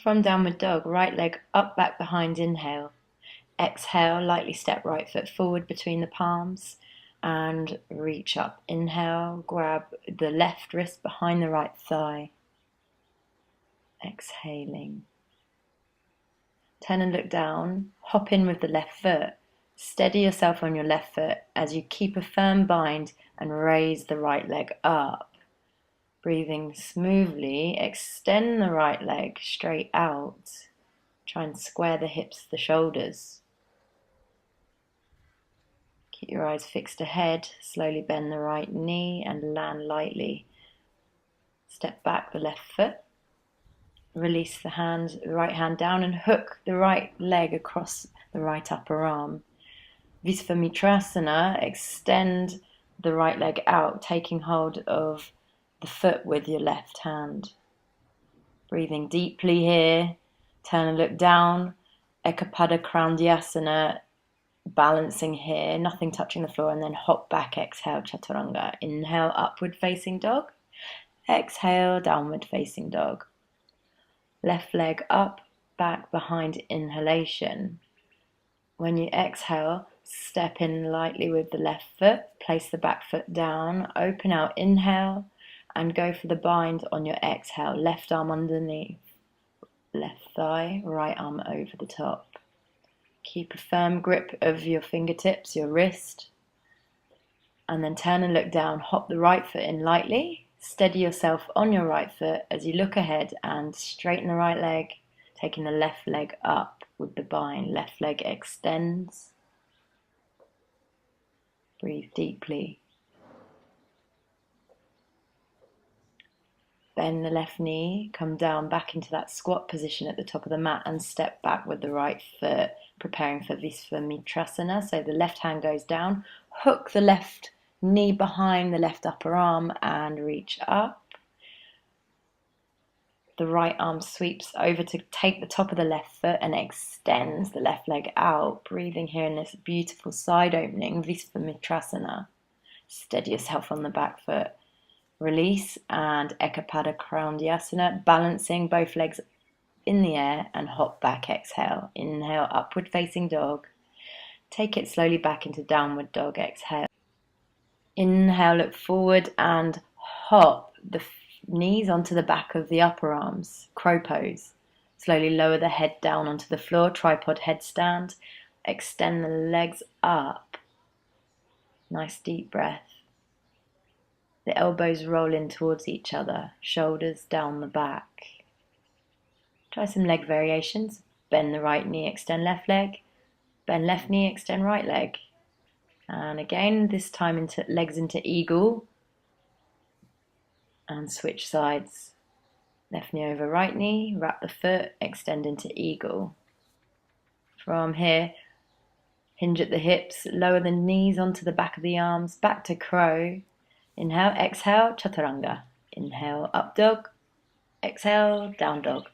From downward dog, right leg up, back, behind, inhale. Exhale, lightly step right foot forward between the palms and reach up. Inhale, grab the left wrist behind the right thigh. Exhaling. Turn and look down, hop in with the left foot. Steady yourself on your left foot as you keep a firm bind and raise the right leg up. Breathing smoothly, extend the right leg straight out. Try and square the hips, the shoulders. Keep your eyes fixed ahead, slowly bend the right knee and land lightly. Step back the left foot. Release the right hand down and hook the right leg across the right upper arm. Visvamitra, extend the right leg out, taking hold of the foot with your left hand. Breathing deeply here. Turn and look down. Ekapada Krandhyasana, balancing here, nothing touching the floor, and then hop back, exhale, chaturanga. Inhale, upward facing dog. Exhale, downward facing dog. Left leg up, back, behind, inhalation. When you exhale, step in lightly with the left foot, place the back foot down, open out, inhale, and go for the bind on your exhale. Left arm underneath, left thigh, right arm over the top. Keep a firm grip of your fingertips, your wrist, and then turn and look down. Hop the right foot in lightly. Steady yourself on your right foot as you look ahead and straighten the right leg, taking the left leg up with the bind. Left leg extends. Breathe deeply. Bend the left knee, come down back into that squat position at the top of the mat and step back with the right foot, preparing for visvamitra. So the left hand goes down, hook the left knee behind the left upper arm and reach up. The right arm sweeps over to take the top of the left foot and extends the left leg out. Breathing here in this beautiful side opening, visvamitra. Steady yourself on the back foot. Release and Ekapada Krandhyasana, balancing both legs in the air and hop back, exhale. Inhale, upward facing dog. Take it slowly back into downward dog, exhale. Inhale, look forward and hop the knees onto the back of the upper arms, crow pose. Slowly lower the head down onto the floor, tripod headstand. Extend the legs up. Nice deep breath. The elbows roll in towards each other, shoulders down the back. Try some leg variations. Bend the right knee, extend left leg. Bend left knee, extend right leg. And again, this time into legs into eagle. And switch sides. Left knee over right knee, wrap the foot, extend into eagle. From here, hinge at the hips, lower the knees onto the back of the arms, back to crow. Inhale, exhale, chaturanga. Inhale, up dog. Exhale, down dog.